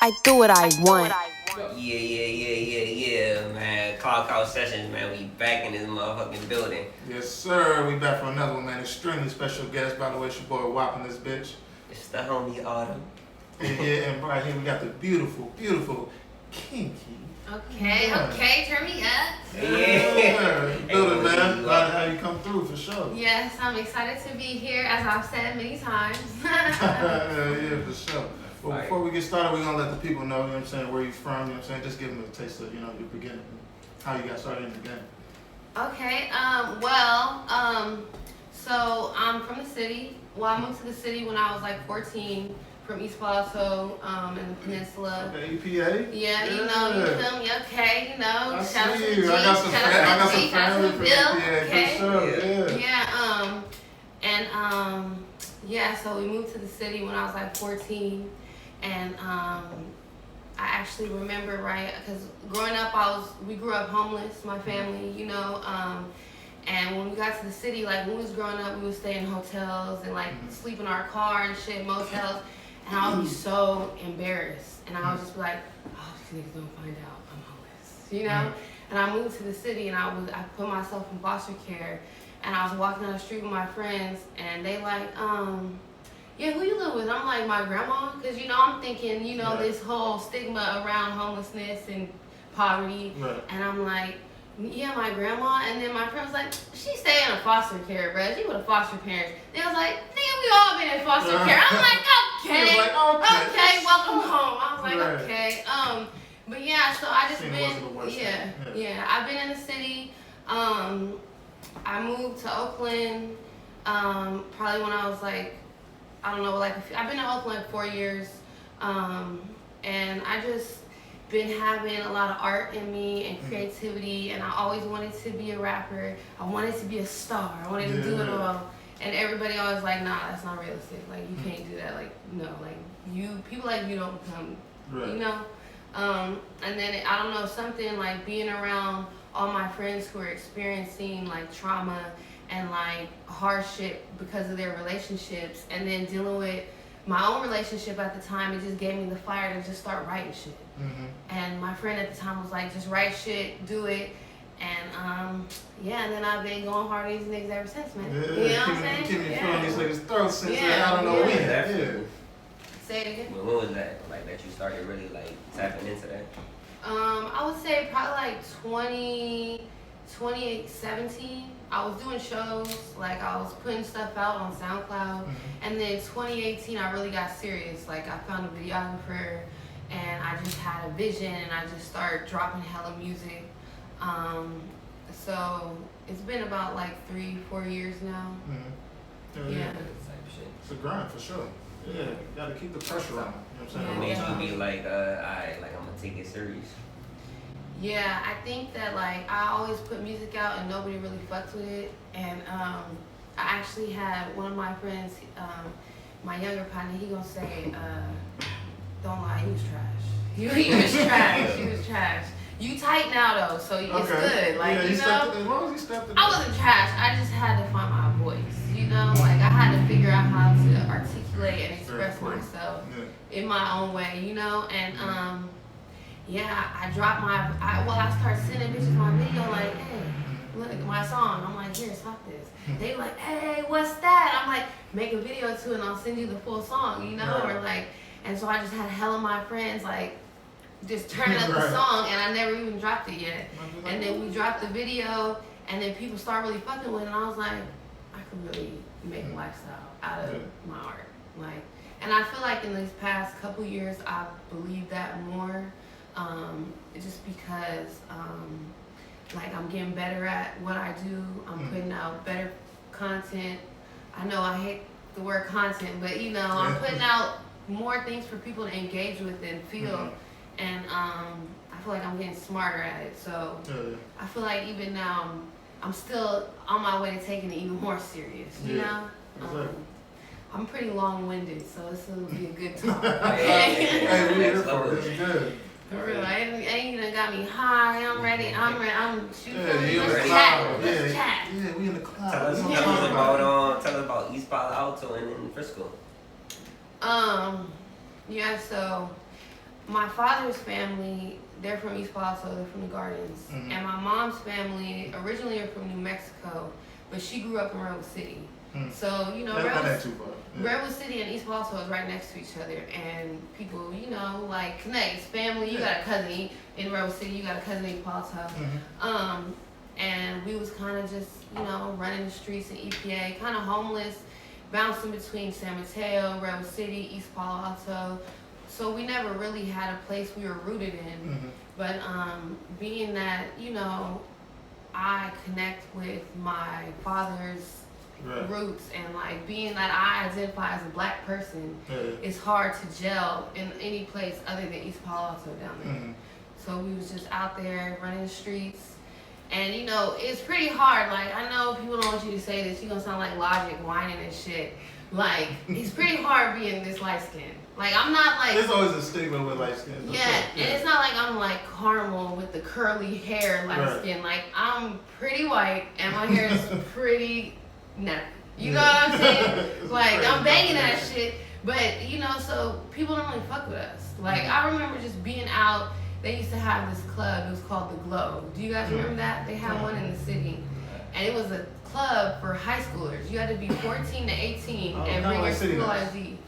I do what I want. Yeah, man. Clock out sessions, man. We back in this motherfucking building. Yes, sir. We back for another one, man. Extremely special guest. By the way, it's your boy whopping this bitch. It's the homie Autumn. Yeah, and right here we got the beautiful, beautiful Qing Qi. Okay, turn me up. Yeah, good, man. Glad to have you come through for sure. Yes, I'm excited to be here, as I've said many times. Yeah, for sure. Well, before we get started, we're going to let the people know, you know what I'm saying, where you're from, you know what I'm saying, just give them a taste of, your beginning, how you got started in the game. Okay, so I'm from the city. Well, I moved to the city when I was like 14 from East Palo Alto, in the peninsula. Okay, EPA? Yeah, you know, you feel me, okay, you know. I Shout out to the see you. G, I got some family from Bill, EPA, okay. for sure, Yeah, so we moved to the city when I was like 14, and I actually remember, right, because growing up, we grew up homeless, my family, you know, and when we got to the city, like when we was growing up, we would stay in hotels and like sleep in our car and shit, motels, and I would be so embarrassed, and I would just be like, oh, these niggas don't find out I'm homeless, you know? And I moved to the city, and I put myself in foster care, and I was walking down the street with my friends, and they like, yeah, who you live with? I'm like, my grandma, because, you know, I'm thinking, you know, this whole stigma around homelessness and poverty, and I'm like, yeah, my grandma, and then my friend was like, she stay in a foster care, bro. She with a foster parents. They was like, nigga, we all been in foster care. I'm like, okay, welcome home. I was like, okay, but yeah, so I just I've been in the city. I moved to Oakland, probably when I was like, I don't know, like I've been in Oakland like 4 years, and I just been having a lot of art in me and creativity, and I always wanted to be a rapper. I wanted to be a star. I wanted to do it all, and everybody always like, nah, that's not realistic. Like you can't do that. Like no, like people like you don't become, you know. And then I don't know, something like being around all my friends who are experiencing like trauma and like hardship because of their relationships, and then dealing with my own relationship at the time, it just gave me the fire to just start writing shit. And my friend at the time was like, just write shit, do it. And and then I've been going hard on these niggas ever since, man. Yeah, you know what I'm saying? Keep me feeling these niggas' throats since I don't know when. Say it again. When was that? Like that you started really like tapping into that? I would say probably like 2017. I was doing shows, like I was putting stuff out on SoundCloud, and then 2018 I really got serious. Like I found a videographer, and I just had a vision, and I just started dropping hella music. So it's been about like 3-4 years now. Yeah. It's a grind for sure. Yeah, you gotta keep the pressure on. You know what I'm saying? It made you be like, alright, like I'm gonna take it serious. Yeah, I think that like I always put music out and nobody really fucks with it, and I actually had one of my friends, my younger partner, he gonna say, don't lie, he was trash. He was trash. He was trash. You tight now though, so it's good. Like you know, as long as he stepped in. I wasn't trash. I just had to find my voice. You know, like I had to figure out how to articulate and express myself in my own way. You know, and I dropped I started sending bitches my video like, hey, look at my song. I'm like, here, stop this. They like, hey, what's that? I'm like, make a video to it and I'll send you the full song, you know? Or like, and so I just had hella my friends like, just turning up the song, and I never even dropped it yet. And then we dropped the video, and then people start really fucking with it, and I was like, I could really make a lifestyle out of my art. Like, and I feel like in these past couple years, I've believed that more. Just because like I'm getting better at what I do. I'm putting out better content. I know I hate the word content, but you know, I'm putting out more things for people to engage with and feel. And I feel like I'm getting smarter at it. So I feel like even now I'm still on my way to taking it even more serious, you know? I'm pretty long-winded, so this will be a good talk. Hey, we're here for it. It's good. For real, ain't even got me high. I'm ready. I'm shooting. Let's chat. Yeah, we in the cloud. Tell us about East Palo Alto and Frisco. Yeah, so my father's family, they're from East Palo Alto, they're from the Gardens. Mhm. And my mom's family originally are from New Mexico, but she grew up in Redwood City. So, you know, Not that too far. Yeah. Redwood City and East Palo Alto is right next to each other, and people, you know, like connect. It's family. You got a cousin in Redwood City, you got a cousin in East Palo Alto. And we was kind of just, you know, running the streets in EPA, kind of homeless, bouncing between San Mateo, Redwood City, East Palo Alto. So we never really had a place we were rooted in. But being that, you know, I connect with my father's roots, and like being that I identify as a black person, it's hard to gel in any place other than East Palo Alto down there. So we was just out there running the streets. And you know, it's pretty hard. Like, I know people don't want you to say this, you're gonna sound like Logic whining and shit. Like, it's pretty hard being this light skinned. Like, I'm not like. There's always a stigma with light skin. Yeah, and it's not like I'm like caramel with the curly hair light skin. Like, I'm pretty white and my hair is pretty nappy. You know what I'm saying? Like, I'm banging that shit. But, you know, so people don't really fuck with us. Like, I remember just being out. They used to have this club. It was called The Glow. Do you guys remember that? They had one in the city. And it was a club for high schoolers. You had to be 14 to 18 and bring your school ID.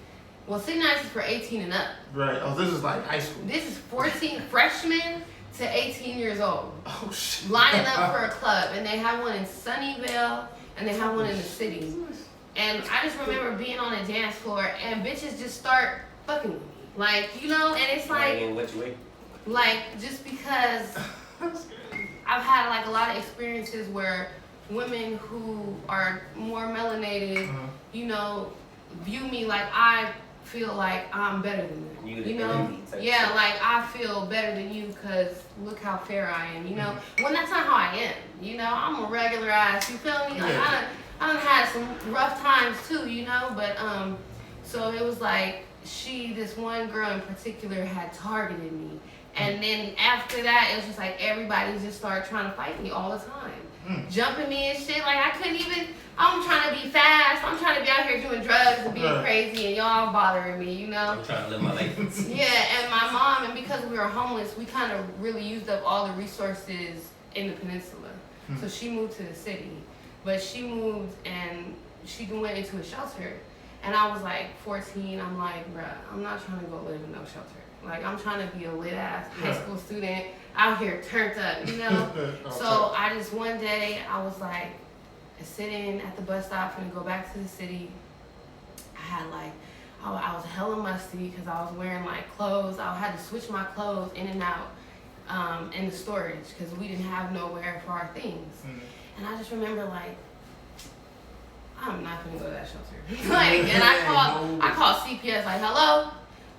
Well, City Nights is for 18 and up. Right. Oh, this is like high school. This is 14 freshmen to 18 years old. Oh, shit. Lining up for a club. And they had one in Sunnyvale and they had one in the city. And I just remember being on a dance floor and bitches just start fucking with me. Like, you know, and it's like. In which way? Like, just because I've had like a lot of experiences where women who are more melanated, you know, view me like I feel like I'm better than them. You know? Yeah, like I feel better than you because look how fair I am, you know? Well, that's not how I am, you know? I'm a regular ass, you feel me? Like, I done had some rough times too, you know? But, so it was like, this one girl in particular had targeted me. And then after that, it was just like everybody just started trying to fight me all the time. Jumping me and shit. Like, I couldn't even, I'm trying to be fast. I'm trying to be out here doing drugs and being crazy, and y'all bothering me, you know? I'm trying to live my life. Yeah, and my mom, and because we were homeless, we kind of really used up all the resources in the peninsula. So she moved to the city. But she moved and she went into a shelter. And I was like 14, I'm like, bruh, I'm not trying to go live in no shelter. Like, I'm trying to be a lit ass high school student out here turned up, you know? So I just, one day, I was like, sitting at the bus stop and go back to the city. I had like, I was hella musty because I was wearing like clothes. I had to switch my clothes in and out in the storage because we didn't have nowhere for our things. And I just remember like, I'm not gonna go to that shelter. Like, and I called CPS like, hello,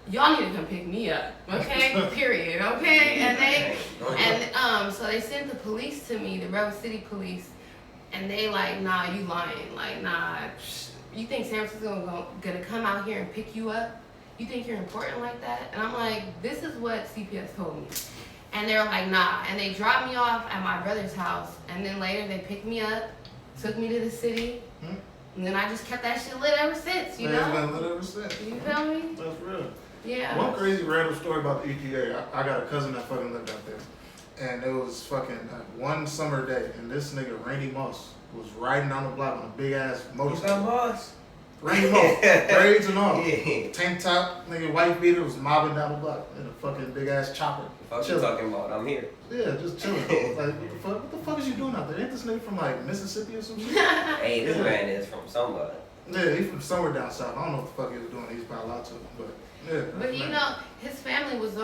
y'all need to come pick me up, okay? Period, okay? And so they sent the police to me, the Redwood City police, and they like, nah, you lying, like, nah. You think San Francisco gonna come out here and pick you up? You think you're important like that? And I'm like, this is what CPS told me. And they're like, nah. And they dropped me off at my brother's house, and then later they picked me up, took me to the city. And then I just kept that shit lit ever since, you know? It's been lit ever since. You feel me? That's real. Yeah. One crazy random story about the EPA. I got a cousin that fucking lived out there. And it was fucking one summer day, and this nigga, Randy Moss, was riding down the block on a big ass motorcycle. Moss? Randy Moss. Braids and all. Tank top, nigga, white beater was mobbing down the block in a fucking big ass chopper. What you talking about? I'm here. Yeah, just chilling. Like, what the fuck is you doing out there? Ain't this nigga from like Mississippi or some shit? Hey, this man is from somewhere. Yeah, he's from somewhere down south. I don't know what the fuck he was doing. He's Palo Alto, but yeah. But you know, his family was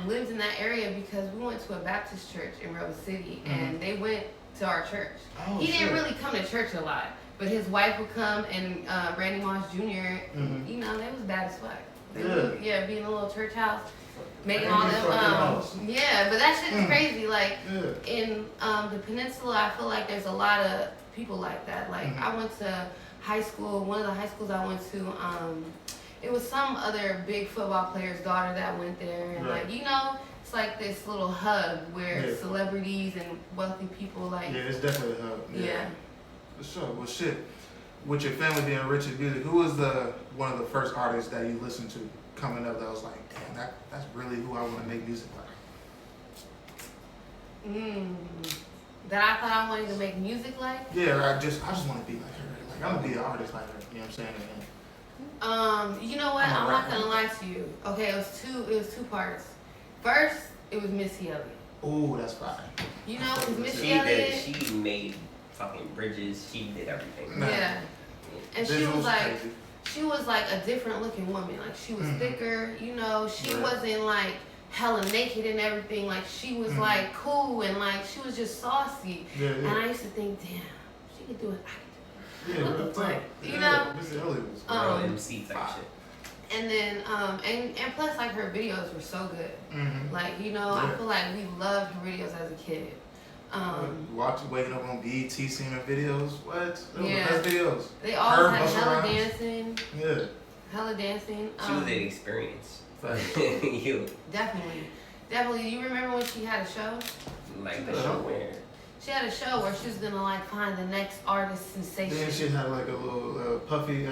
lived in that area because we went to a Baptist church in Redwood City, and they went to our church. Oh, he didn't really come to church a lot, but his wife would come, and Randy Moss Jr. You know, they was bad as fuck. They would, being a little church house. Making all them, but that shit is crazy. Like, in the peninsula, I feel like there's a lot of people like that. Like, I went to high school, one of the high schools I went to, it was some other big football player's daughter that went there. And, like, you know, it's like this little hub where celebrities and wealthy people, like. Yeah, it's definitely a hub. Yeah. For sure. Well, shit. With your family being rich in music, who was one of the first artists that you listened to coming up that was like, damn, that's really who I want to make music like. That I thought I wanted to make music like? Yeah, I just want to be like her. Like I'm gonna be an artist like her. You know what I'm saying? You know what? I'm not gonna lie to you. Okay, it was two parts. First, it was Missy Elliott. Ooh, that's fine. You know, because Missy Elliott. She made fucking bridges. She did everything. Nah. Yeah. And Visuals she was like a different looking woman. Like she was thicker, you know, she wasn't like hella naked and everything. Like she was like cool and like she was just saucy. Yeah. And I used to think, damn, she could do it, I could do it. Yeah, What the fuck? yeah, You know? Missy Elliott was Real MC type shit. And then and plus like her videos were so good. Like, you know, Yeah. I feel like we loved her videos as a kid. Waking up on BET, seeing her videos. What? Those were Yeah. the best videos. They always had Busta hella Rhymes. dancing. Yeah. Hella dancing. She was an experience. You Definitely. You remember when she had a show? like the show where She had a show where she was gonna like find the next artist sensation. Then she had like a little puffy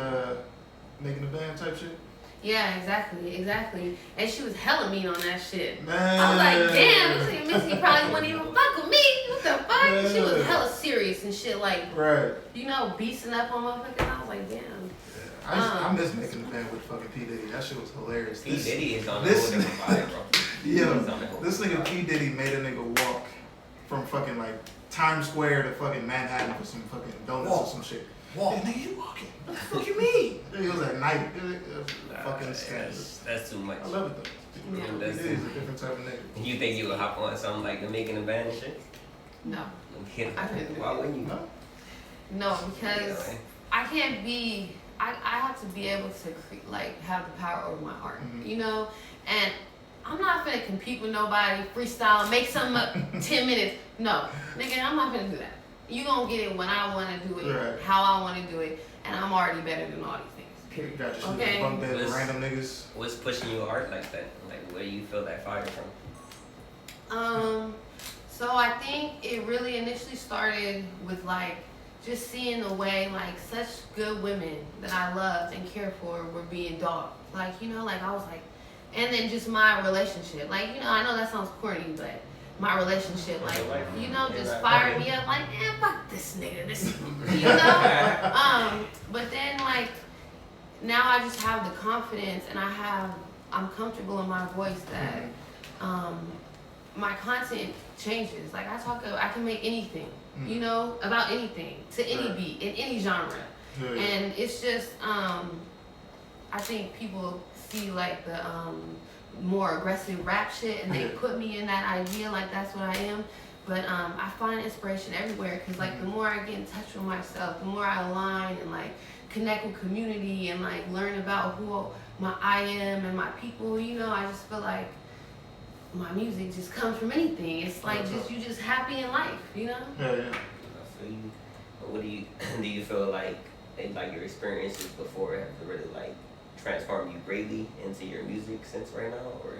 making a band type shit. Yeah, exactly. And she was hella mean on that shit. Man. I was like, damn, this nigga Missy probably wouldn't even fuck with me. What the fuck? Man. She was hella serious and shit, like, Right. you know, beasting up on motherfuckers. I was like, damn. I miss making a band with fucking P Diddy. That shit was hilarious. P Diddy is on the this- whole different vibe, bro. Yeah, this nigga P Diddy made a nigga walk from fucking like Times Square to fucking Manhattan for some fucking donuts or some shit. Yeah, nigga, you walking? What the fuck you mean? It was at night. It was fucking scandalous. That's too much. I love it though. Yeah. P That's Diddy's a different type of nigga. You think you would hop on something like the making a band and shit? No. I'm kidding. I couldn't do Why it. wouldn't you? No, because I can't be. I have to be able to have the power over my art, you know. And I'm not gonna compete with nobody, freestyle, make something up 10 minutes. No, nigga, I'm not gonna do that. You gonna get it when I want to do it, Right. how I want to do it, and I'm already better than all these things. Period. Got your Okay. shit bunk bed with What's- random niggas. What's pushing you art like that? Like, where do you feel that fire from? So I think it really initially started with like just seeing the way like such good women that I loved and cared for were being dogged. Like, you know, like I was like, and then just my relationship. Like, you know, I know that sounds corny, but my relationship, like, you know, just fired me up. Like, man, fuck this nigga, you know. But then like now I just have the confidence and I'm comfortable in my voice that my content changes. Like I can make anything, you know, about anything, to any beat, in any genre. Yeah. And it's just, I think people see like the more aggressive rap shit and they put me in that idea like that's what I am. But I find inspiration everywhere because like the more I get in touch with myself, the more I align and like connect with community and like learn about who I am and my people, you know, I just feel like my music just comes from anything. It's like you just happy in life, you know? Yeah. I feel you. But what do you feel like your experiences before have really like transformed you greatly into your music sense right now, or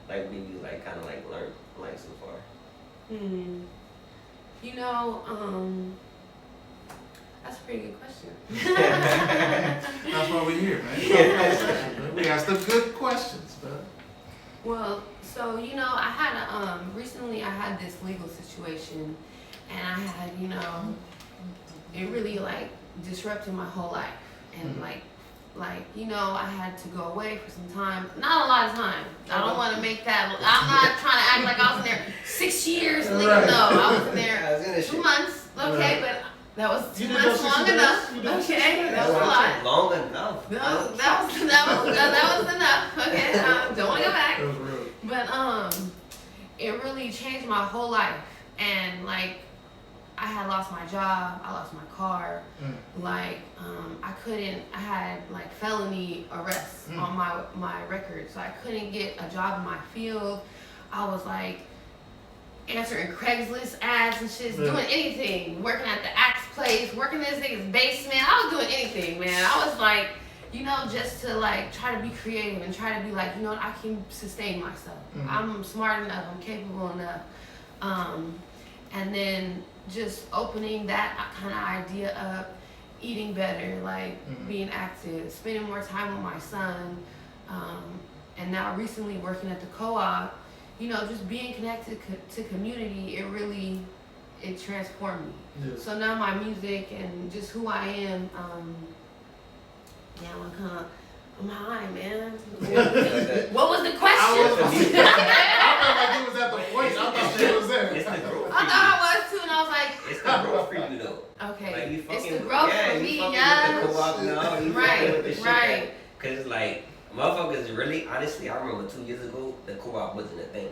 like what do you like kind of like learn like so far? You know, that's a pretty good question. That's why we're here, man. We ask the good questions, bro. Well, so you know, I had recently I had this legal situation, and I had, you know, it really like disrupted my whole life, and like you know, I had to go away for some time. Not a lot of time. I don't want to make that. I'm not trying to act like I was in there 6 years. Nigga. Right. No, I was in there 2 months. Okay, but that was 2 months long enough. Okay, that was a lot. Long enough. That was enough. Okay, don't want to go back. That was real. But it really changed my whole life, and like I had lost my job, I lost my car, like I had like felony arrests on my record, so I couldn't get a job in my field. I was like answering Craigslist ads and shit, doing anything, working at the Axe place, working in this nigga's basement. I was doing anything, man. I was like, you know, just to like try to be creative and try to be like, you know what, I can sustain myself. I'm smart enough, I'm capable enough. And then just opening that kind of idea up, eating better, like being active, spending more time with my son, and now recently working at the co-op, you know, just being connected to community, it transformed me. Yeah. So now my music and just who I am, I'm high, man. What was the question? I felt like it was at the point. I thought she was there. It's the growth. I thought I was too, and I was like, It's the growth for you though. okay, Like you it's fucking the growth yeah, for you me, fucking yes. with the co-op now. You Right, fucking with the shit. right. Cause like motherfuckers really, honestly, I remember 2 years ago the co-op wasn't a thing.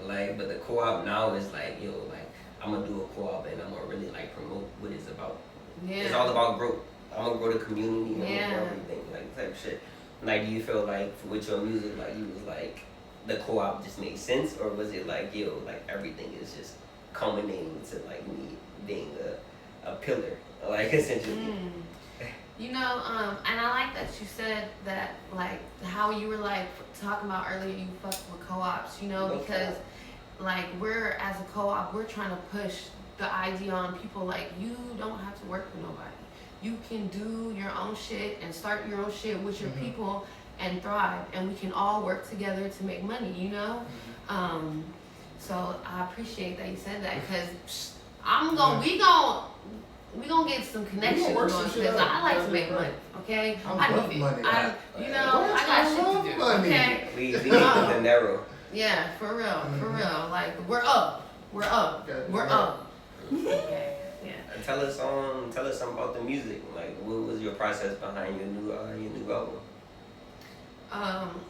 Like, but the co-op now is like, yo, like I'm gonna do a co-op and I'm gonna really like promote what it's about. Yeah. It's all about growth. I'm gonna grow the community. I'm Yeah. gonna grow everything, like type shit. Like, do you feel like with your music, like you was like the co-op just made sense, or was it like, yo, like everything is just culminating to like me being a pillar, like essentially? You know, and I like that you said that, like how you were like talking about earlier, you fuck with co-ops, you know, because like we're as a co-op, we're trying to push the idea on people like you don't have to work for nobody. You can do your own shit and start your own shit with your people and thrive, and we can all work together to make money, you know? So I appreciate that you said that, because we gonna get some connections going, because I like to make money, okay? I need it. Money. I got shit to do, okay? We need the narrow. Yeah, for real. Like we're up. Okay. Yeah. Tell us something about the music. Like, what was your process behind your new album?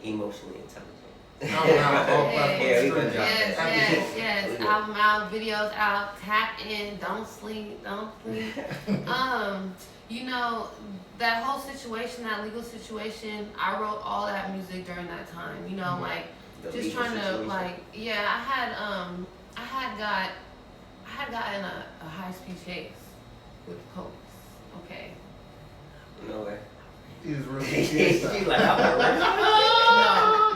Emotionally intelligent. Yeah, we gonna drop that. Yes. Album out, videos out. Tap in. Don't sleep. You know, that whole situation, that legal situation. I wrote all that music during that time. You know, like The just legal trying situation. to like, yeah. I had gotten a high-speed chase with the police. Okay. No way. He was really She like, I'm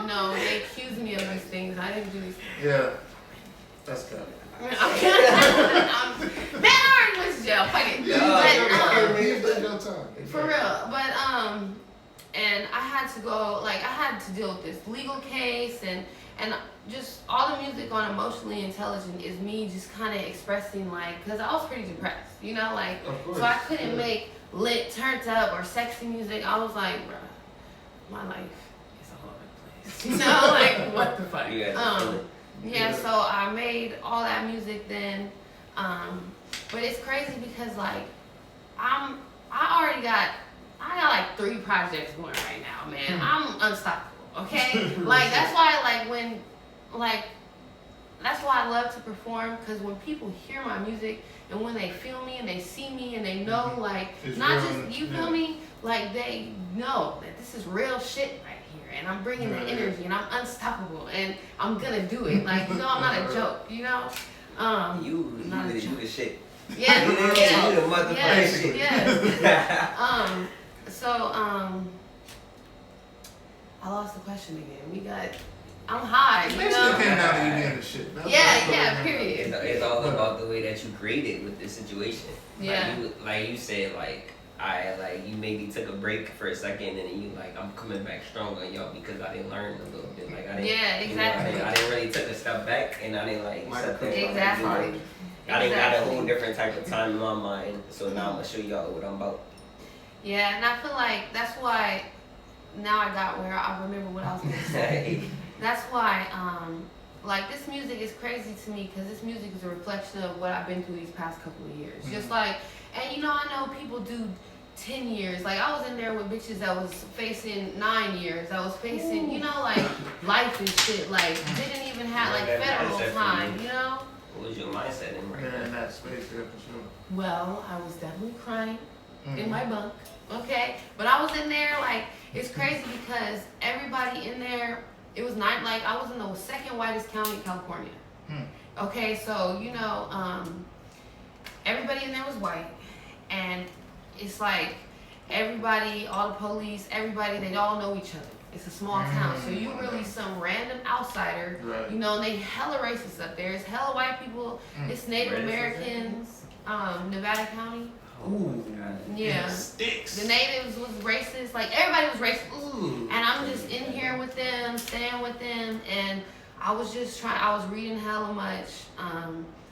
No, they accused me of these things. I didn't do these things. Yeah. That's good. Man, I already went to jail. Fuck it. Time. For real. But and I had to go, like I had to deal with this legal case, and just all the music on Emotionally Intelligent is me just kind of expressing, like, because I was pretty depressed, you know, like, so I couldn't make lit, turned up, or sexy music. I was like, bruh, my life is all over the place, you know, like, what the fuck? Yeah, so I made all that music then, but it's crazy because, like, I got like 3 projects going right now, man. I'm unstoppable, okay? Like, that's why, that's why I love to perform, because when people hear my music and when they feel me and they see me and they know, like, it's not real, just, you feel me? Like, they know that this is real shit right here, and I'm bringing that energy, and I'm unstoppable, and I'm gonna do it. Like, you know, I'm not a joke, you know? You the shit. Yeah, You the motherfucking shit. yes. I lost the question again. I'm high, you Basically know? came down to you being the shit. Period. It's all about the way that you created with this situation. Yeah. Like you said, you maybe took a break for a second, and then you like, I'm coming back stronger, y'all, because I didn't learn a little bit. Like I didn't. Yeah, exactly. You know, I didn't really take a step back, and I didn't like sit there. Exactly. I didn't got a whole different type of time in my mind, so now I'm gonna show y'all what I'm about. Yeah, and I feel like that's why now I got where I remember what I was gonna say. That's why, like, this music is crazy to me, because this music is a reflection of what I've been through these past couple of years. Just like, and you know, I know people do 10 years. Like, I was in there with bitches that was facing 9 years. I was facing, you know, like, life and shit. Like, didn't even have, like, federal time, you know? What was your mindset in right in that space, yeah, for sure. Well, I was definitely crying in my bunk, okay? But I was in there, like, it's crazy because everybody in there, it was not, like, I was in the 2nd whitest county in California. Okay, so, you know, everybody in there was white, and it's like everybody, all the police, everybody, they all know each other. It's a small town, so you really some random outsider, you know, and they hella racist up there. It's hella white people, it's Native Americans, Nevada County. Ooh. Yeah. It sticks. The natives was racist. Like everybody was racist. Ooh. And I'm just in here with them, staying with them, and I was reading hella much.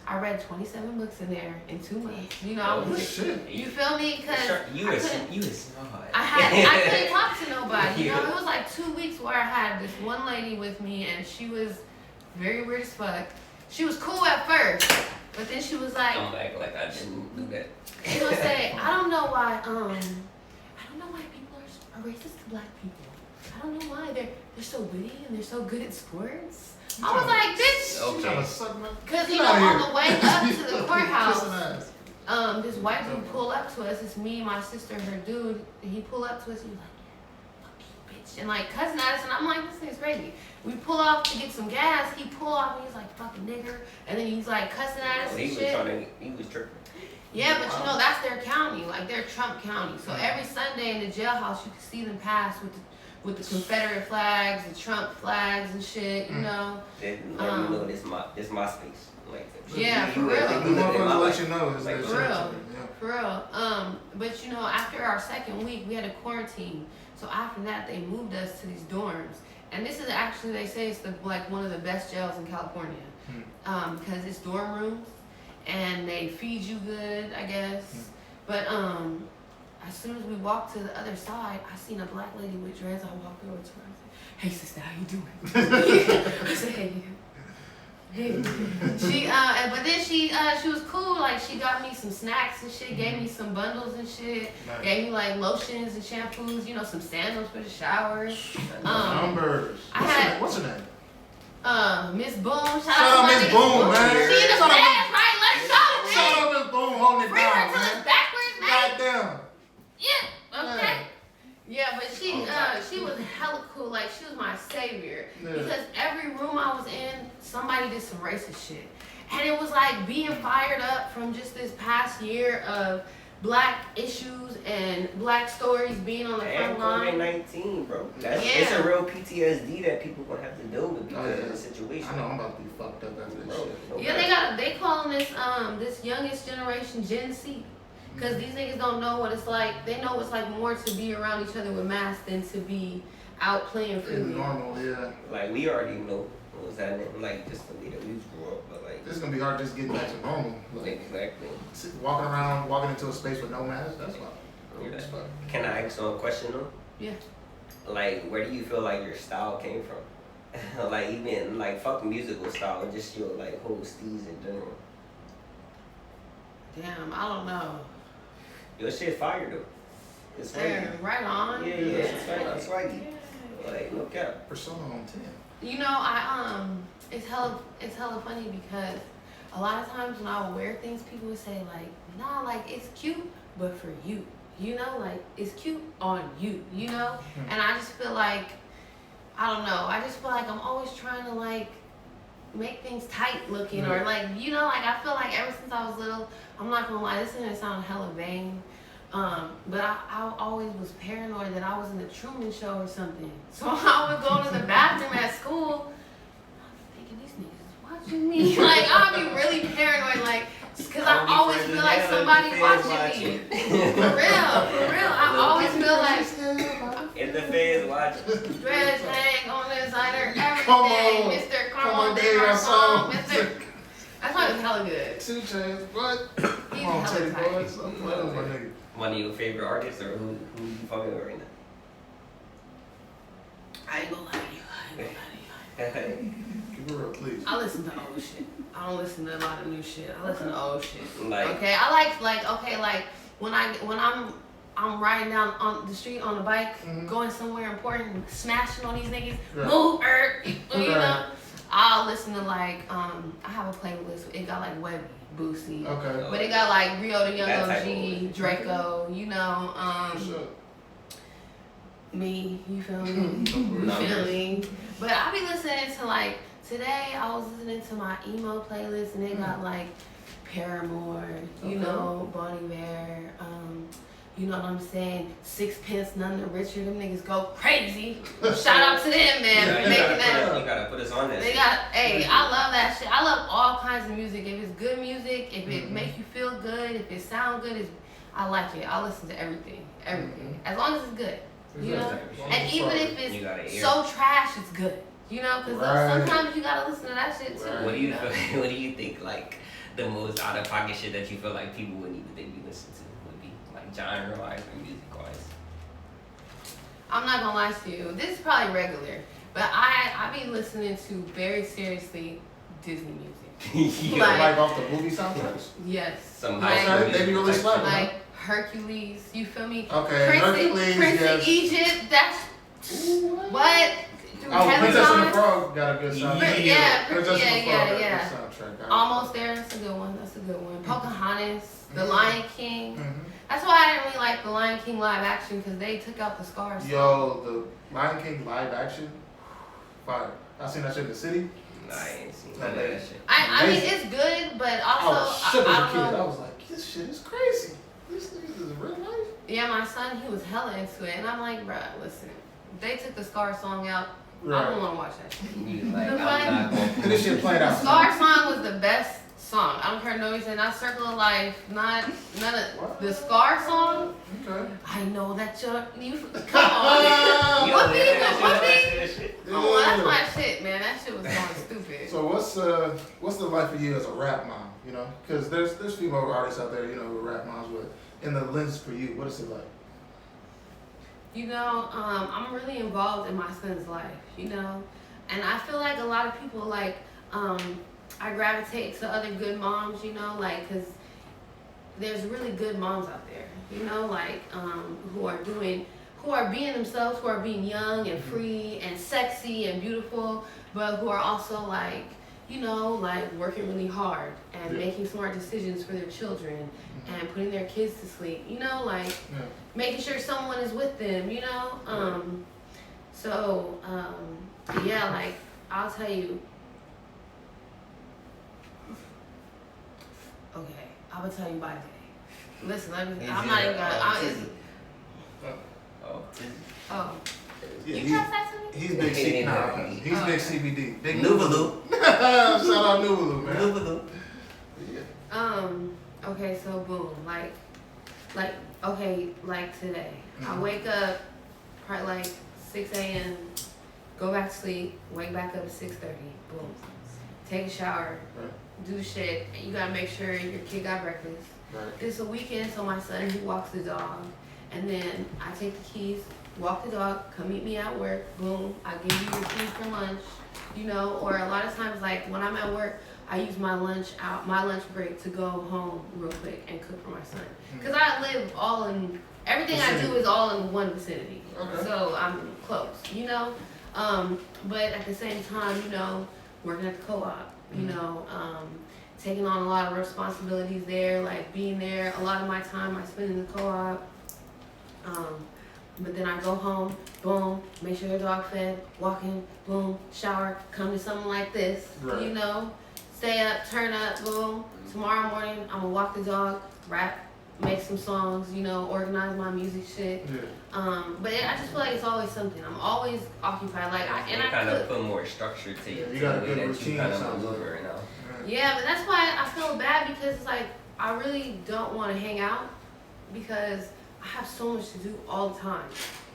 I read 27 books in there in 2 months. You know, I was shit. you feel me? Cause You a smart. I couldn't talk to nobody. You know, it was like 2 weeks where I had this one lady with me, and she was very weird as fuck. She was cool at first, but then she was like, I'm like I didn't do that. she gonna say, I don't know why people are racist to black people. I don't know why they're so witty and they're so good at sports. I was like, bitch. Okay. Cause you know, on the way up to the courthouse, this white dude pulled up to us. It's me, my sister, and her dude. And he pulled up to us. He was like, "Fuck you, bitch," and like cussing at us. And I'm like, this thing's crazy. We pull off to get some gas. He pulled off and he's like, "Fucking nigger," and then he's like cussing at us and shit. He was tripping. Yeah, but you know that's their county, like they're Trump County. So every Sunday in the jailhouse, you can see them pass with the Confederate flags, the Trump flags and shit. You know. They let me know this my space. Like yeah, for real. The motherfucker let you know is like that for shit. real. Yeah. For real. But you know, after our second week, we had a quarantine. So after that, they moved us to these dorms. And this is actually, they say it's like one of the best jails in California. Because it's dorm rooms. And they feed you good, I guess. But as soon as we walked to the other side, I seen a black lady with dreads. I walked over to her. I said, "Hey, sister, how you doing?" I said, "Hey." Hey. But then she was cool. Like she got me some snacks and shit. Gave me some bundles and shit. Nice. Gave me like lotions and shampoos. You know, some sandals for the shower. Numbers. What's her name? Miss Boom. Shout out Miss Boom, man. She in the fast, right? Let's go, man. Shout out Miss Boom holding it Bring her down, to man. the backwards, man. Goddamn. Yeah. Okay. Yeah, but she was hella cool. Like she was my savior because every room I was in, somebody did some racist shit, and it was like being fired up from just this past year of black issues and black stories being on the front line. COVID-19, bro. It's a real PTSD that people gonna have to deal with because of the situation. I know I'm about to be fucked up after this shit. Yeah, they calling this youngest generation Gen Z. Because these niggas don't know what it's like. They know it's like more to be around each other with masks than to be out playing freely. Normal, yeah. Like we already know what was happening. Like just the way that we grew up, but like this is gonna be hard just getting back to normal. Like, exactly. Walking into a space with no mask. That's why. Yeah. Can I ask you a question though? Yeah. Like, where do you feel like your style came from? Like even like fuck musical style, or just your like whole steez in general. Damn, I don't know. Your shit fire though. It's swaggy. Right on. Yeah, it's swaggy. Like, no cap. Persona on 10. You know, it's hella funny because a lot of times when I would wear things, people would say like, nah, like it's cute, but for you. You know, like it's cute on you, you know? And I just feel like, I don't know, I just feel like I'm always trying to like make things tight looking or like, you know, like I feel like ever since I was little, I'm not gonna lie, this is gonna sound hella vain. But I always was paranoid that I was in the Truman Show or something. So I would go to the bathroom at school. I'm thinking these niggas is watching me. Like I'd be really paranoid, like, cause I always feel like somebody watching me. For real. I always feel like if the fans watching. dreads hang on the designer, Come everything. on. Mr. Come Come on, on, Dave, that song. Mr. That's why it's hella good. 2 Chainz, what? He's Come on, hella Teddy tight. boys. I'm playing with my nigga. One of your favorite artists, or who you fucking with right now? I ain't gonna lie to you. Keep it real, please. I listen to old shit. I don't listen to a lot of new shit. I listen to old shit. Like, Okay, I like when I'm riding down on the street on a bike, going somewhere important, smashing on these niggas, move, you know. I'll listen to like I have a playlist. It got like Webby, Boosie, Okay. but it got like Rio the Young That type OG, of Draco, you know, Sure. me, you feel me? You feel me? But I be listening to like today I was listening to my emo playlist and it got like Paramore, you know, Bon Iver, you know what I'm saying? Sixpence, None the Richer, them niggas go crazy. Shout out to them, man, for making that. You gotta put us on that. They got, hey, I love that shit. I love all kinds of music. If it's good music, if it makes you feel good, if it sounds good, I like it. I listen to everything, as long as it's good, you know. Exactly. And even if You got an it's ear. so trash, it's good, you know, because sometimes you gotta listen to that shit too. Right. What do you feel, what do you think like the most out of pocket shit that you feel like people wouldn't even think you listen to would be like genre wise or music wise? I'm not gonna lie to you. This is probably regular, but I be listening to very seriously Disney music. Yeah, Like off the movie soundtracks. Yes. some Like- high school They be really music type slapping, shit. Like Hercules, you feel me? Okay, Prince, Hercules, Prince yes. of Egypt, that's what? Through Oh, Heaven's Princess and the Eyes? Frog got a good soundtrack. Yeah, Princess and the Frog got a yeah. good soundtrack. Almost there, that's a good one. That's a good one. Pocahontas, The Lion King. Mm-hmm. That's why I didn't really like The Lion King live action because they took out the scars. Yo, the Lion King live action, fire. I seen that shit in the city. Nah, I ain't seen none of that shit. I mean, Amazing. it's good, but I was also shook I as a don't kid. I know. was like, this shit is crazy. This nigga is real life. Yeah, my son, he was hella into it, and I'm like, bruh, listen, they took the Scar song out. I Right. don't want to watch that shit. You like, The I'm not going And this shit played The out. Scar song was the best song. I don't care no reason. Not Circle of Life. Not none of What? the Scar song. Okay. I know that you. Come on. You What don't me? hear that What shit, me? that shit. Come on, that's my shit, man. That shit was going stupid. So what's the life of you as a rap mom? You know, because there's female artists out there, you know, with rap moms. With in the lens for you, what is it like? You know, I'm really involved in my son's life, you know, and I feel like a lot of people, like, I gravitate to other good moms, you know, like, because there's really good moms out there, you know, like, who are being themselves, who are being young and free and sexy and beautiful, but who are also, like, you know, like, working really hard and making smart decisions for their children and putting their kids to sleep, you know, like, making sure someone is with them, you know. Yeah, like, I'll tell you. Okay, I will tell you by day. Listen, I'm not even gonna. Oh. Oh, Yeah, you pass that to me? he's big C. Nah, he's big CBD. Big Nuvalu. Shout out Nuvalu, man. Nuvalu. Yeah. Okay, so boom, okay, like today, I wake up probably like 6 a.m., go back to sleep, wake back up at 6:30, boom, take a shower, do the shit. You gotta make sure your kid got breakfast. Right. It's a weekend, so my son, he walks the dog, and then I take the keys, walk the dog, come meet me at work, boom, I give you your keys for lunch, you know, or a lot of times, like, when I'm at work, I use my lunch break to go home real quick and cook for my son. Because I live everything I do is all in one vicinity. Okay. So I'm close, you know? But at the same time, you know, working at the co-op, you know, taking on a lot of responsibilities there, like being there. A lot of my time I spend in the co-op. But then I go home, boom, make sure the dog fed, walking, boom, shower, come to something like this, Right. you know, stay up, turn up, boom. Tomorrow morning, I'm gonna walk the dog, rap, make some songs, you know, organize my music shit. Yeah. But I just feel like it's always something. I'm always occupied. Like, I kind cook. of put more structure to Yeah, it. you got a the way good that routine, you kind it of sounds maneuver like. right now. Yeah, but that's why I feel bad because it's like I really don't want to hang out because I have so much to do all the time.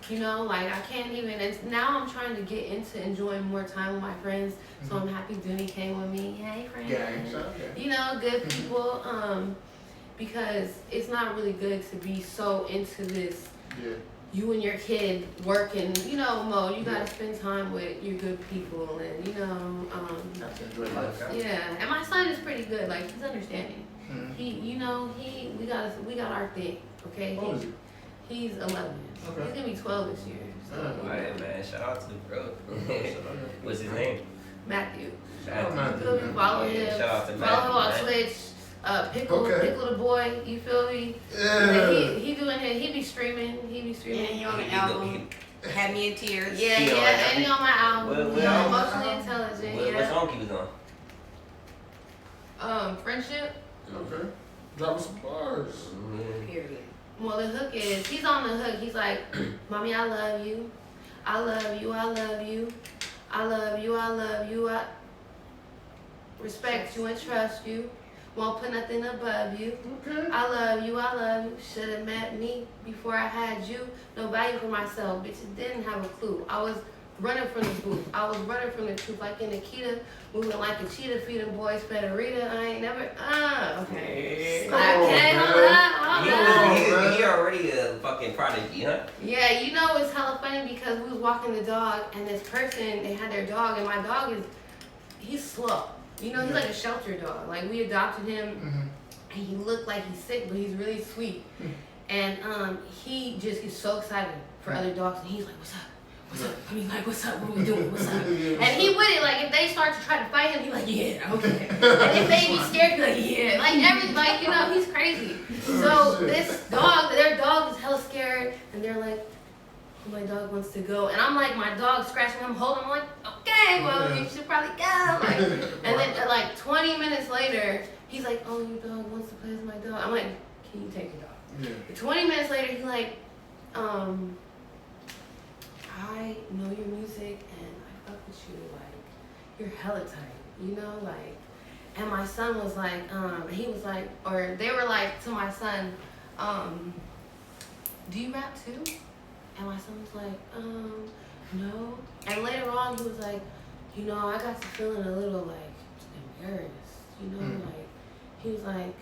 You know, like I can't even. And now I'm trying to get into enjoying more time with my friends. So I'm happy Dooney came with me. Hey, friends. Yeah. You know, good people. Because it's not really good to be so into this. Yeah. You and your kid working, you know, mode. You gotta spend time with your good people, and you know, Have to enjoy life. yeah. And my son is pretty good. Like he's understanding. Mhm. We got our thing. Okay. What was he? He's 11. Okay. He's gonna be 12 this year. So, Alright, man. Shout out to the bro. What's his name? Matthew. Shout out Matthew. Feel me? Follow Yeah, him. shout out to Follow him on Matthew, man. Twitch. Pickle the boy. You feel me? Yeah. He doing it. He be streaming. Yeah, he on the album. Had me in tears. Yeah, He on yeah, that. and he on my album. What He album? emotionally intelligent. What Yeah. song he was on? Friendship. Okay. Drop some bars. Period. Well, the hook is he's on the hook. He's like, "Mommy, I love you. I love you. I love you. I love you. I love you. I respect you and trust you. Won't put nothing above you. Okay. I love you, I love you. Should've met me before I had you. No value for myself, bitches didn't have a clue. I was running from the booth. I was running from the truth like in Nikita, moving like a cheetah, feeding boys Federita. I ain't never, okay. He already a fucking prodigy, huh? Yeah, you know it's hella funny because we was walking the dog and this person, they had their dog and my dog he's slow. You know, he's like a shelter dog. Like we adopted him and he looked like he's sick, but he's really sweet. And he just gets so excited for other dogs and he's like, what's up? What's up? I mean, like, what's up? What are we doing? What's up? And he with it, like, if they start to try to fight him, he like, yeah, okay. And if they be scared, he like, yeah. Like, you know, he's crazy. So this dog, their dog is hella scared, and they're like, oh, my dog wants to go. And I'm like, my dog scratching him, holding him, I'm like, okay, well, you should probably go. Like, and then, like, 20 minutes later, he's like, oh, your dog wants to play with my dog. I'm like, can you take your dog? Yeah. 20 minutes later, he's like, I know your music and I fuck with you, like, you're hella tight, you know, like, and my son was like, he was like, or they were like to my son, do you rap too? And my son was like, no. And later on he was like, you know, I got to feeling a little like embarrassed, you know, like, he was like,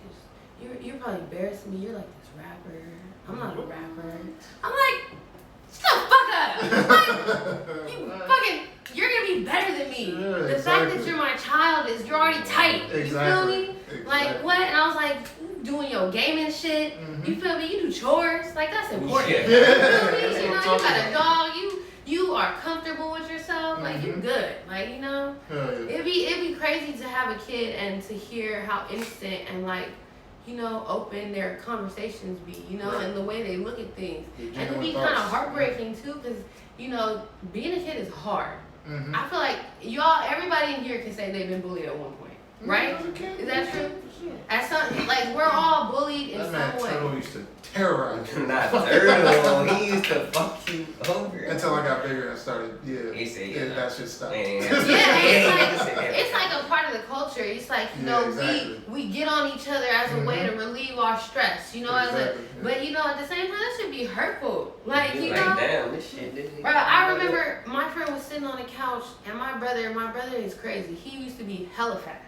you're probably embarrassing me, you're like this rapper, I'm not a rapper. I'm like, shut the fuck up! Like, you're gonna be better than me. Yeah, the fact that you're my child is you're already tight. Exactly. You feel me? Like what? And I was like, you doing your gaming shit. You feel me? You do chores. Like that's important. Yeah. You feel me? You know, you got a dog. You are comfortable with yourself. Like you good. Like you know, it'd be crazy to have a kid and to hear how innocent and like, you know, open their conversations be, you know, and the way they look at things. And it could be kind of heartbreaking too, because, you know, being a kid is hard. I feel like everybody in here can say they've been bullied at one point, right? Is that true? At some, like, we're all bullied in some way. Turtle used to terrorize me. Not Turtle, he used to fuck you over. Until I got bigger and started, that shit stopped. It's like a part of the culture. It's like, you know, exactly. we get on each other as a way to relieve our stress, you know, but you know, at the same time, that should be hurtful. Like, you know, damn, this shit. Bro, I remember my friend was sitting on the couch, and my brother is crazy. He used to be hella fat.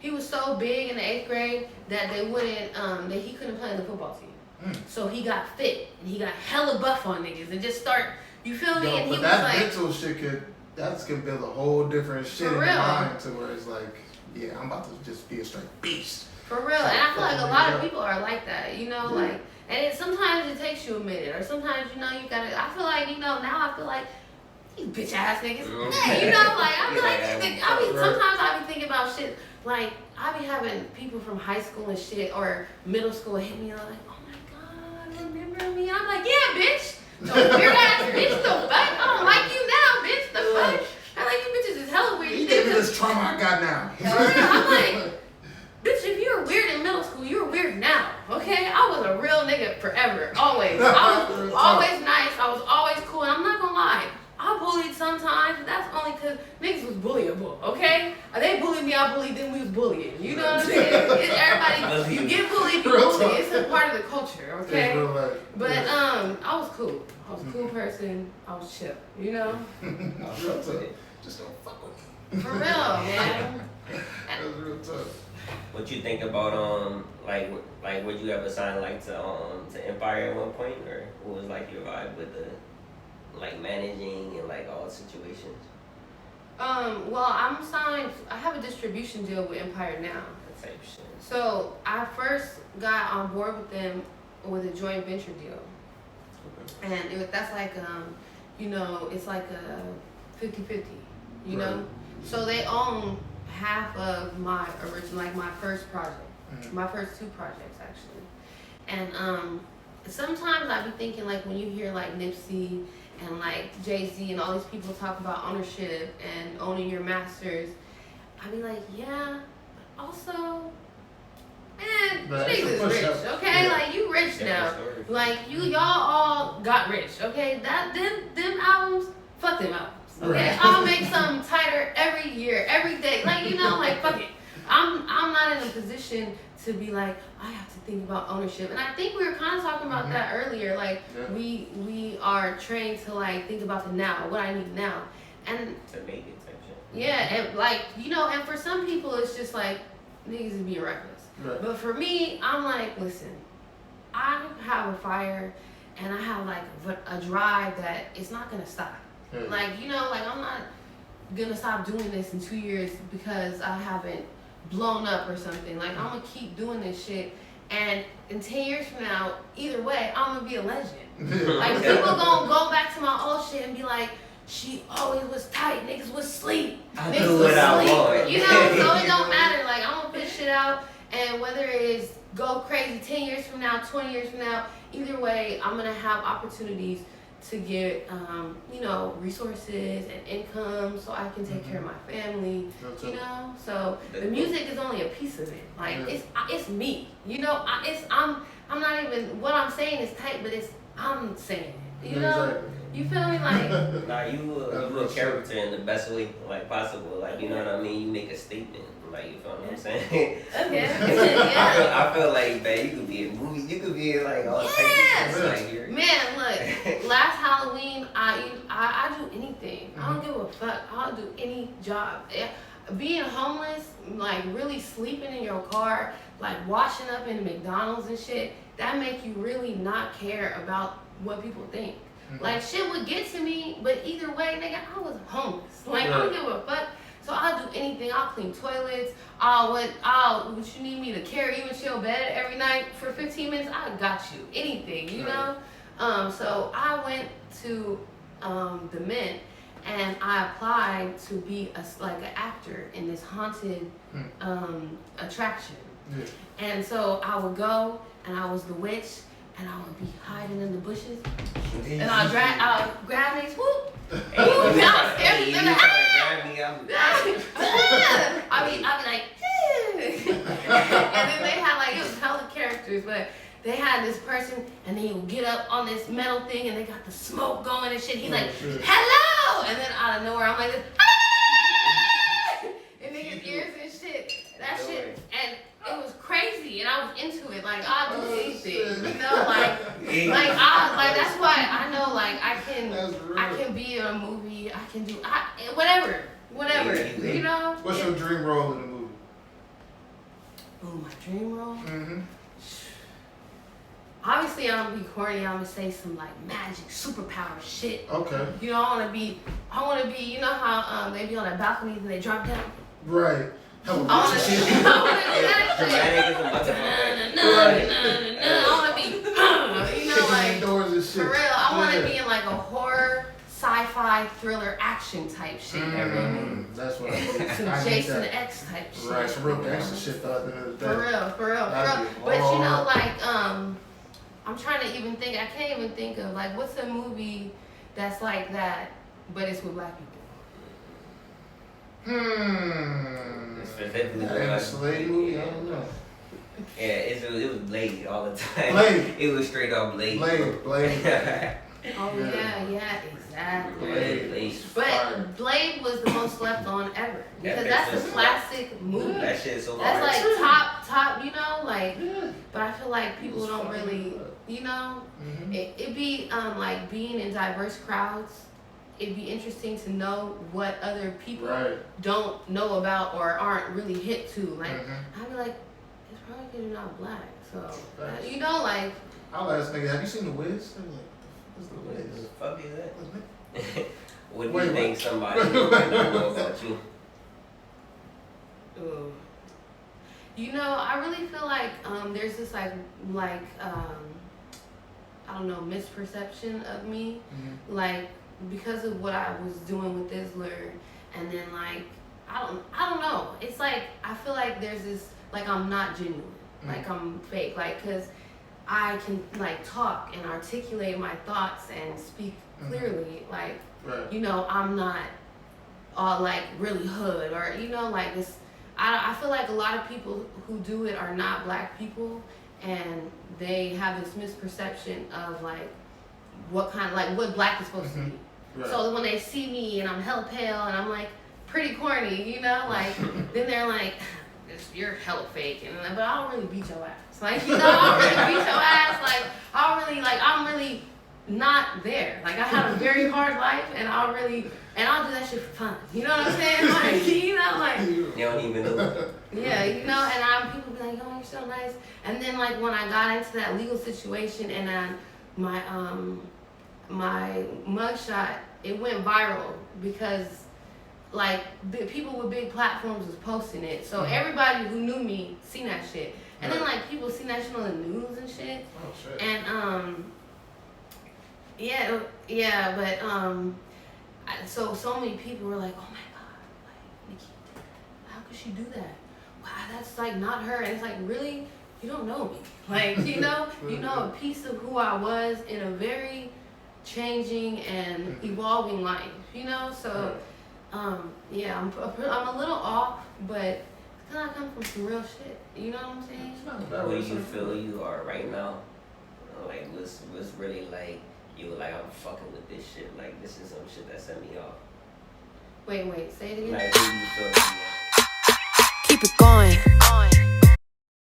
He was so big in the 8th grade that they wouldn't, that he couldn't play in the football team. So he got fit, and he got hella buff on niggas, and just start, you feel me? And he was like, mental shit could build a whole different shit in your mind to where it's like, yeah, I'm about to just be a straight beast. For real, and I feel like a lot of people are like that, you know, like, and sometimes it takes you a minute, or sometimes, you know, you gotta, I feel like, you know, now I feel like, these bitch ass niggas, yeah, you know, like, I feel like, sometimes I be thinking about shit, like, I be having people from high school and shit, or middle school hit me up, like, oh my God, remember me? I'm like, yeah, bitch, so weird ass bitch, the fuck, I don't like you now, bitch, the fuck, I like you bitches is hella weird. You gave me this trauma I got now. I'm like, bitch, if you were weird in middle school, you were weird now, okay? I was a real nigga forever, always. I was always nice, I was always cool, and I'm not gonna lie, I bullied sometimes, but that's only because niggas was bullyable, okay? They bullied me, I bullied them, we was bullying. You know what I'm saying? Everybody, you get bullied, you bully. It's a part of the culture, okay? But I was cool. I was a cool person. I was chill, you know? Just don't fuck with me. For real, man. That was real tough. What you think about like would you ever sign like to Empire at one point, or what was like your vibe with the like managing and like all situations? Well, I'm signed. I have a distribution deal with Empire now. That type of shit. So I first got on board with them with a joint venture deal, and that's like you know, it's like a 50-50, you know. So they own half of my original, like my first project, my first 2 projects actually, and sometimes I be thinking like when you hear like Nipsey and like Jay-Z and all these people talk about ownership and owning your masters, I be like, yeah, but also, man, you niggas is rich, okay? Like you rich now. Like y'all all got rich, okay? Them albums, fuck them albums. Okay, I'll make something tighter every year, every day. Like, you know, like fuck it. I'm not not in a position to be like, I have to think about ownership. And I think we were kind of talking about that earlier. Like, we are trained to like think about the now, what I need now, and to make it type shit. Yeah, and like, you know, and for some people it's just like niggas is being reckless. Right. But for me, I'm like, listen, I have a fire and I have like a drive that it's not gonna stop. Yeah. Like, you know, like I'm not gonna stop doing this in 2 years because I haven't blown up or something. Like, I'm gonna keep doing this shit, and in 10 years from now, either way, I'm gonna be a legend. Like, people gonna go back to my old shit and be like, she always was tight, niggas was sleep. I Niggas do was what I sleep. want. You know, so it don't matter. Like, I'm gonna put shit out, and whether it's go crazy 10 years from now, 20 years from now, either way, I'm gonna have opportunities to get, you know, resources and income so I can take care of my family, you know? So the music is only a piece of it. Like, it's me, you know? I'm not even, what I'm saying is tight, but I'm saying it, you know? Exactly. You feel me? Like, Nah, you a character in the best way like possible. Like, you know what I mean? You make a statement. Like, you feel what I'm saying? okay. I feel like, man, you could be in movies. You could be in like all types of shit. Like, you're, Man, look, last Halloween, I do anything. I don't give a fuck. I'll do any job. Being homeless, like really sleeping in your car, like washing up in McDonald's and shit, that make you really not care about what people think. Like, shit would get to me, but either way, nigga, I was homeless. Like, I don't give a fuck. So I'll do anything. I'll clean toilets. What you need me to carry you into your bed every night for 15 minutes? I got you. Anything, you know? So I went to the Mint and I applied to be like an actor in this haunted attraction. Yeah. And so I would go and I was the witch and I would be hiding in the bushes and I'll grab niggas, whoop. I'd be like, and then they had like, it was hella characters, but they had this person and he would get up on this metal thing and they got the smoke going and shit. He's like, hello! And then out of nowhere, I'm like, and niggas ears and shit. That shit, and it was crazy, and I was into it. Like, I'll do anything, you know, like that's why I know, like, I can be in a movie, I can do, whatever, you know. What's your dream role in the movie? Oh, my dream role? Obviously, I'm gonna be corny. I'm gonna say some like magic, superpower shit. Okay. You know, I wanna be. You know how they be on the balconies and they drop down. Right. I wanna be, you know, like, for real, I wanna be in like a horror, sci-fi, thriller, action type shit. That's what I mean. Some Jason X type shit. Right, some real gangster shit thought the other day. For real. But you know, like, I'm trying to even think, I can't even think of, like, what's a movie that's like that, but it's with black people? Specifically, a slave movie? I don't know. Yeah, it was Blade all the time. Blade. It was straight up Blade. Blade. Oh yeah, exactly. Blade. But Blade was the most slept on ever because that's a classic movie. That shit's so that's hard. like top, you know, like. But I feel like people don't really, you know, it'd be like being in diverse crowds. It'd be interesting to know what other people don't know about or aren't really hip to. Like, I'd be like, it's probably because you're not black. So, you know, like. I'll ask nigga, have you seen The Wiz? I'm like, what's The Wiz? What the fuck is that? What do you think somebody would know about you? Ooh. You know, I really feel like there's this like I don't know, misperception of me. Like, because of what I was doing with Isler, and then like I don't know. It's like I feel like there's this like I'm not genuine, like I'm fake, like because I can like talk and articulate my thoughts and speak clearly, like you know I'm not all like really hood or you know like this. I feel like a lot of people who do it are not black people, and they have this misperception of like what kind of like what black is supposed to be. So when they see me and I'm hella pale and I'm like pretty corny, you know, like then they're like, this you're hella fake, but I don't really beat your ass. Like, you know, I don't really beat your ass. Like, I'm really not there. Like, I had a very hard life, and I'll do that shit for fun. You know what I'm saying? Like, you know, like. You don't even know. Yeah, you know, and people be like, oh, you're so nice. And then, like, when I got into that legal situation, and then my mugshot, it went viral because, like, people with big platforms was posting it. So everybody who knew me seen that shit. And then, like, people seen that shit on the news and shit. Oh, shit. And, yeah, but, so many people were like, oh my God, like, Nikki, how could she do that? Wow, that's, like, not her. And it's like, really? You don't know me. Like, you know a piece of who I was in a very changing and evolving life, you know? So, yeah, I'm a little off, but it's because I come from some real shit. You know what I'm saying? Where do you feel you are right now? Like, what's really like, you were like, I'm fucking with this shit. Like, this is some shit that set me off. Wait, say it again. Like, who do you feel you are? Keep it going.